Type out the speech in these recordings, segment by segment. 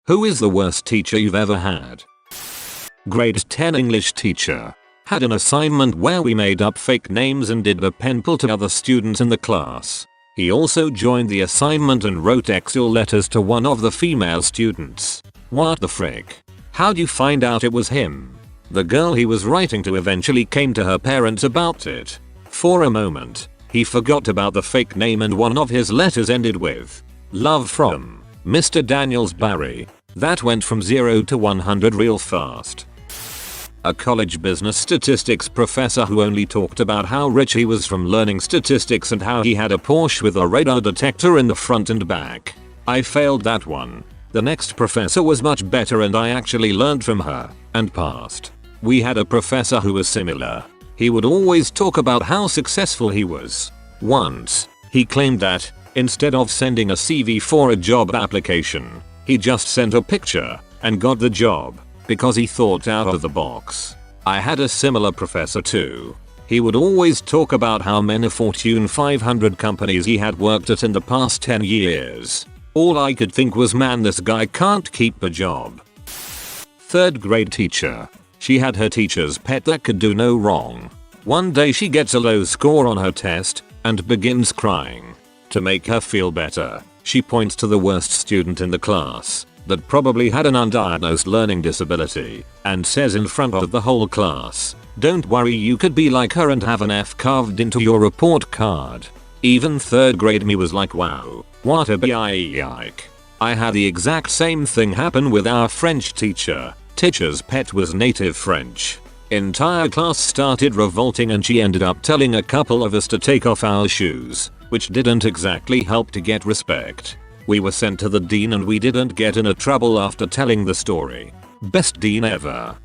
Who is the worst teacher you've ever had? Grade 10 English teacher. Had an assignment where we made up fake names and did a pen pull to other students in the class. He also joined the assignment and wrote Excel letters to one of the female students. What the frick? How'd you find out it was him? The girl he was writing to eventually came to her parents about it. For a moment, he forgot about the fake name and one of his letters ended with, "Love from Mr. Daniels Barry." That went from 0 to 100 real fast. A college business statistics professor who only talked about how rich he was from learning statistics and how he had a Porsche with a radar detector in the front and back. I failed that one. The next professor was much better and I actually learned from her and passed. We had a professor who was similar. He would always talk about how successful he was. Once, he claimed that, instead of sending a CV for a job application, he just sent a picture and got the job. Because he thought out of the box. I had a similar professor too. He would always talk about how many Fortune 500 companies he had worked at in the past 10 years. All I could think was, man, this guy can't keep a job. 3rd grade teacher. She had her teacher's pet that could do no wrong. One day she gets a low score on her test and begins crying. To make her feel better, she points to the worst student in the class that probably had an undiagnosed learning disability and says in front of the whole class, "Don't worry, you could be like her and have an F carved into your report card." Even 3rd grade me was like, wow, what a yike. I had the exact same thing happen with our French teacher. Teacher's pet was native French. Entire class started revolting and she ended up telling a couple of us to take off our shoes, which didn't exactly help to get respect. We were sent to the dean and we didn't get in a trouble after telling the story. Best dean ever.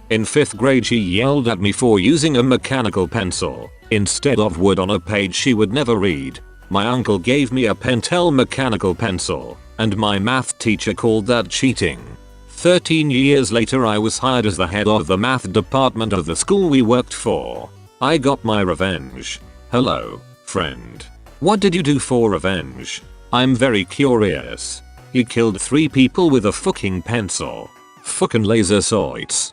In 5th grade she yelled at me for using a mechanical pencil instead of wood on a page she would never read. My uncle gave me a Pentel mechanical pencil and my math teacher called that cheating. 13 years later I was hired as the head of the math department of the school we worked for. I got my revenge. Hello, friend. What did you do for revenge? I'm very curious. You killed 3 people with a fucking pencil. Fucking laser sights.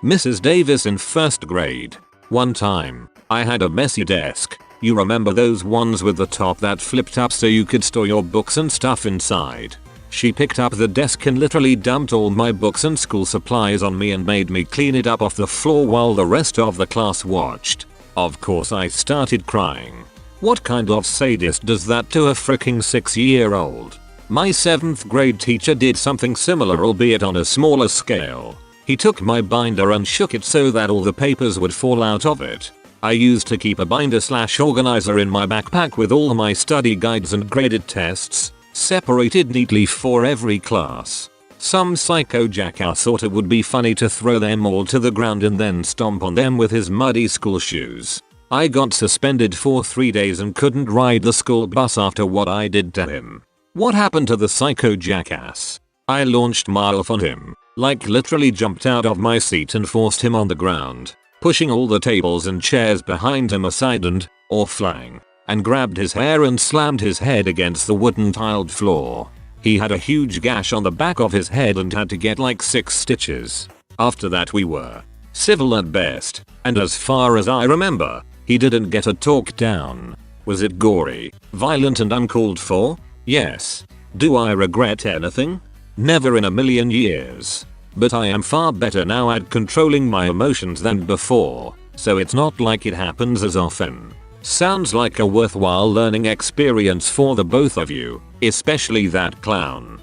Mrs. Davis in 1st grade. One time, I had a messy desk. You remember those ones with the top that flipped up so you could store your books and stuff inside? She picked up the desk and literally dumped all my books and school supplies on me and made me clean it up off the floor while the rest of the class watched. Of course I started crying. What kind of sadist does that to a freaking 6-year-old? My 7th grade teacher did something similar, albeit on a smaller scale. He took my binder and shook it so that all the papers would fall out of it. I used to keep a binder/organizer in my backpack with all my study guides and graded tests, separated neatly for every class. Some psycho jackass thought it would be funny to throw them all to the ground and then stomp on them with his muddy school shoes. I got suspended for 3 days and couldn't ride the school bus after what I did to him. What happened to the psycho jackass? I launched myself on him, like literally jumped out of my seat and forced him on the ground, pushing all the tables and chairs behind him aside or flying, and grabbed his hair and slammed his head against the wooden tiled floor. He had a huge gash on the back of his head and had to get like 6 stitches. After that we were civil at best, and as far as I remember, he didn't get a talk down. Was it gory, violent and uncalled for? Yes. Do I regret anything? Never in a million years. But I am far better now at controlling my emotions than before, so it's not like it happens as often. Sounds like a worthwhile learning experience for the both of you, especially that clown.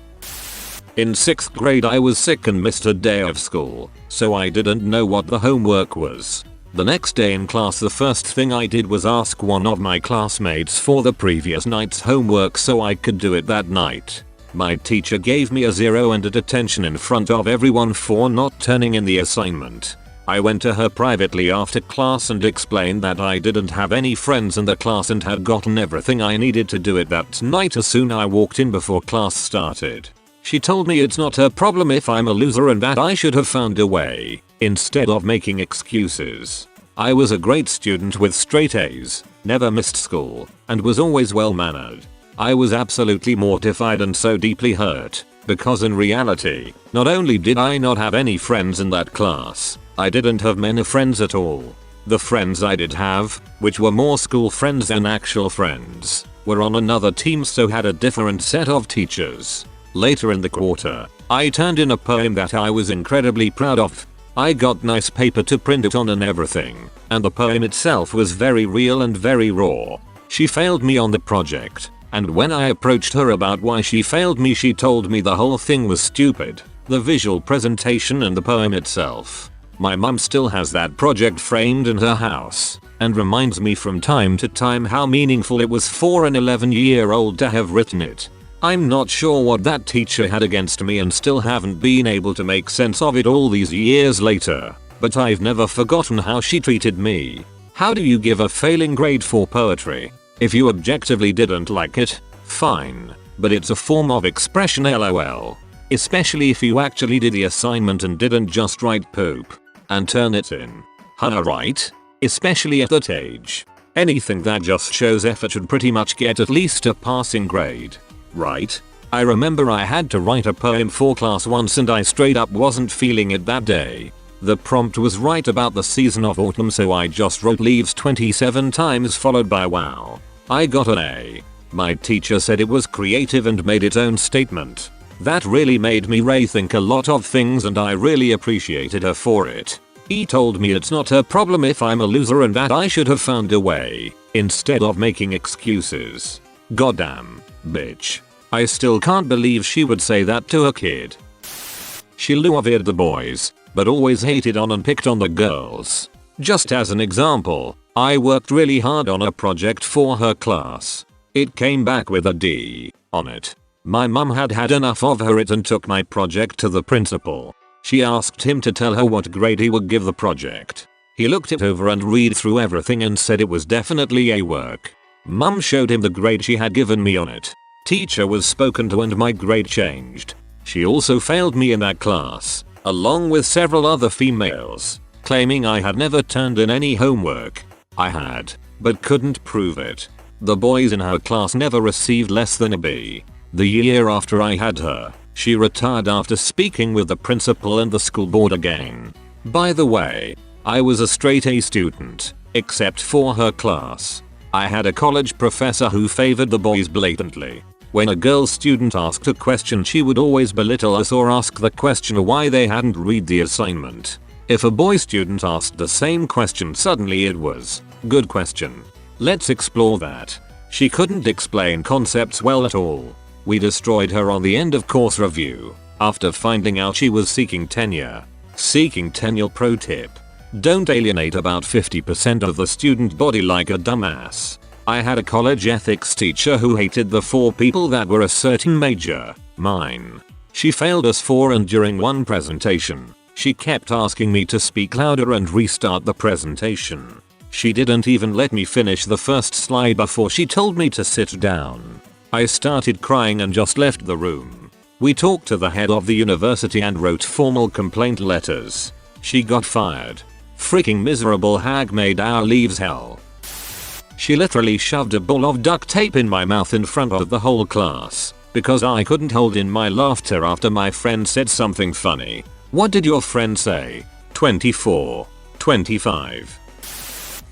In 6th grade I was sick and missed a day of school, so I didn't know what the homework was. The next day in class the first thing I did was ask one of my classmates for the previous night's homework so I could do it that night. My teacher gave me a 0 and a detention in front of everyone for not turning in the assignment. I went to her privately after class and explained that I didn't have any friends in the class and had gotten everything I needed to do it that night as soon as I walked in before class started. She told me it's not her problem if I'm a loser and that I should have found a way, instead of making excuses. I was a great student with straight A's, never missed school, and was always well mannered. I was absolutely mortified and so deeply hurt. Because in reality, not only did I not have any friends in that class, I didn't have many friends at all. The friends I did have, which were more school friends than actual friends, were on another team, so had a different set of teachers. Later in the quarter, I turned in a poem that I was incredibly proud of. I got nice paper to print it on and everything, and the poem itself was very real and very raw. She failed me on the project, and when I approached her about why she failed me, she told me the whole thing was stupid, the visual presentation and the poem itself. My mum still has that project framed in her house, and reminds me from time to time how meaningful it was for an 11-year-old to have written it. I'm not sure what that teacher had against me and still haven't been able to make sense of it all these years later, but I've never forgotten how she treated me. How do you give a failing grade for poetry? If you objectively didn't like it, fine, but it's a form of expression, lol. Especially if you actually did the assignment and didn't just write poop and turn it in. Right? Especially at that age. Anything that just shows effort should pretty much get at least a passing grade. Right? I remember I had to write a poem for class once and I straight up wasn't feeling it that day. The prompt was right about the season of autumn, so I just wrote leaves 27 times followed by wow. I got an A. My teacher said it was creative and made its own statement. That really made me rethink a lot of things and I really appreciated her for it. He told me it's not her problem if I'm a loser and that I should have found a way, instead of making excuses. Goddamn, bitch. I still can't believe she would say that to a kid. She loved the boys, but always hated on and picked on the girls. Just as an example, I worked really hard on a project for her class. It came back with a D on it. My mum had had enough of her and took my project to the principal. She asked him to tell her what grade he would give the project. He looked it over and read through everything and said it was definitely A work. Mum showed him the grade she had given me on it. Teacher was spoken to and my grade changed. She also failed me in that class, along with several other females, claiming I had never turned in any homework. I had, but couldn't prove it. The boys in her class never received less than a B. The year after I had her, she retired after speaking with the principal and the school board again. By the way, I was a straight A student, except for her class. I had a college professor who favored the boys blatantly. When a girl student asked a question, she would always belittle us or ask the questioner why they hadn't read the assignment. If a boy student asked the same question, suddenly it was, good question. Let's explore that. She couldn't explain concepts well at all. We destroyed her on the end of course review, after finding out she was seeking tenure. Seeking tenure pro tip. Don't alienate about 50% of the student body like a dumbass. I had a college ethics teacher who hated the 4 people that were a certain major, mine. She failed us 4 and during one presentation, she kept asking me to speak louder and restart the presentation. She didn't even let me finish the first slide before she told me to sit down. I started crying and just left the room. We talked to the head of the university and wrote formal complaint letters. She got fired. Freaking miserable hag made our leaves hell. She literally shoved a ball of duct tape in my mouth in front of the whole class, because I couldn't hold in my laughter after my friend said something funny. What did your friend say? 24. 25.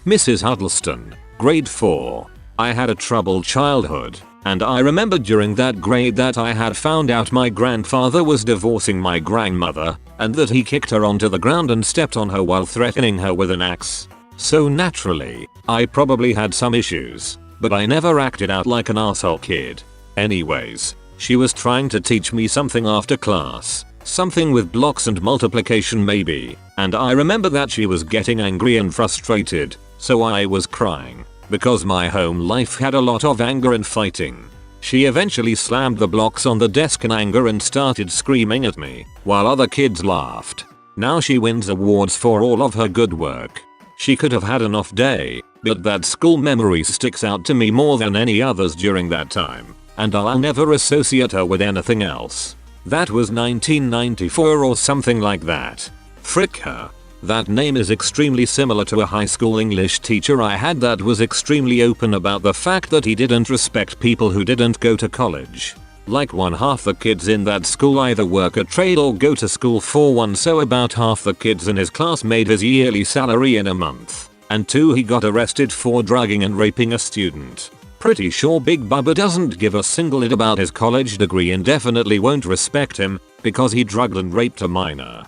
Mrs. Huddleston, grade 4. I had a troubled childhood, and I remember during that grade that I had found out my grandfather was divorcing my grandmother, and that he kicked her onto the ground and stepped on her while threatening her with an axe. So naturally, I probably had some issues, but I never acted out like an asshole kid. Anyways, she was trying to teach me something after class, something with blocks and multiplication maybe, and I remember that she was getting angry and frustrated, so I was crying, because my home life had a lot of anger and fighting. She eventually slammed the blocks on the desk in anger and started screaming at me, while other kids laughed. Now she wins awards for all of her good work. She could have had an off day, but that school memory sticks out to me more than any others during that time, and I'll never associate her with anything else. That was 1994 or something like that. Frick her. That name is extremely similar to a high school English teacher I had that was extremely open about the fact that he didn't respect people who didn't go to college. Like one half the kids in that school either work a trade or go to school for one, so about half the kids in his class made his yearly salary in a month. And 2, he got arrested for drugging and raping a student. Pretty sure Big Bubba doesn't give a single shit about his college degree and definitely won't respect him because he drugged and raped a minor.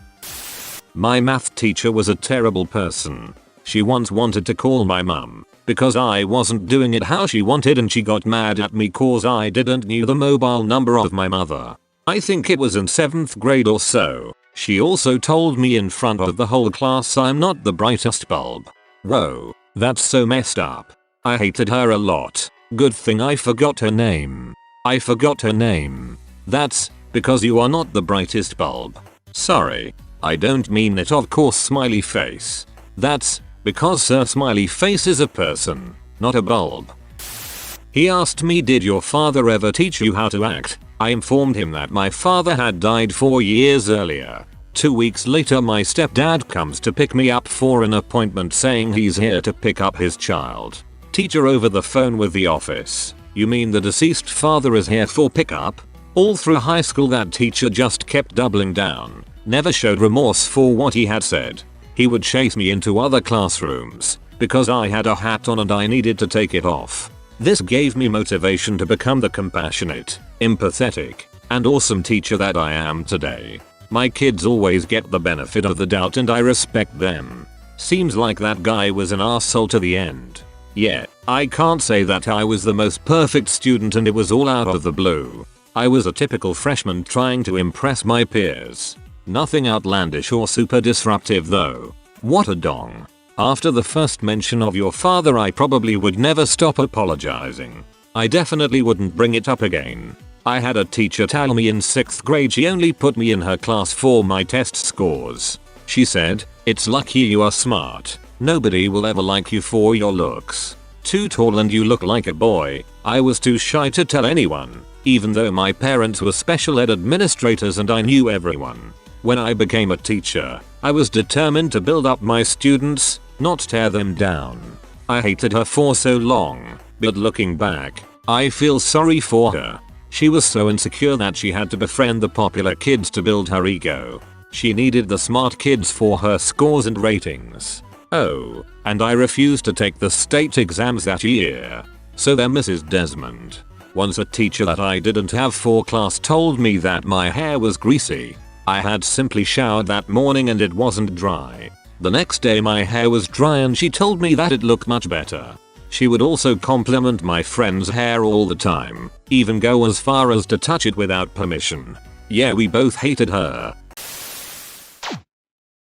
My math teacher was a terrible person. She once wanted to call my mum because I wasn't doing it how she wanted, and she got mad at me cause I didn't knew the mobile number of my mother. I think it was in 7th grade or so. She also told me in front of the whole class I'm not the brightest bulb. Whoa, that's so messed up. I hated her a lot. Good thing I forgot her name. That's because you are not the brightest bulb. Sorry, I don't mean it, of course, smiley face. That's because Sir Smiley Face is a person, not a bulb. He asked me, did your father ever teach you how to act? I informed him that my father had died 4 years earlier. 2 weeks later my stepdad comes to pick me up for an appointment saying he's here to pick up his child. Teacher over the phone with the office. You mean the deceased father is here for pickup? All through high school that teacher just kept doubling down. Never showed remorse for what he had said. He would chase me into other classrooms because I had a hat on and I needed to take it off. This gave me motivation to become the compassionate, empathetic, and awesome teacher that I am today. My kids always get the benefit of the doubt and I respect them. Seems like that guy was an arsehole to the end. Yeah, I can't say that I was the most perfect student and it was all out of the blue. I was a typical freshman trying to impress my peers. Nothing outlandish or super disruptive though. What a dong. After the first mention of your father I probably would never stop apologizing. I definitely wouldn't bring it up again. I had a teacher tell me in 6th grade she only put me in her class for my test scores. She said, "It's lucky you are smart. Nobody will ever like you for your looks. Too tall and you look like a boy." I was too shy to tell anyone, even though my parents were special ed administrators and I knew everyone. When I became a teacher, I was determined to build up my students, not tear them down. I hated her for so long, but looking back, I feel sorry for her. She was so insecure that she had to befriend the popular kids to build her ego. She needed the smart kids for her scores and ratings. Oh, and I refused to take the state exams that year. So there, Mrs. Desmond. Once a teacher that I didn't have for class told me that my hair was greasy. I had simply showered that morning and it wasn't dry. The next day my hair was dry and she told me that it looked much better. She would also compliment my friend's hair all the time, even go as far as to touch it without permission. Yeah, we both hated her.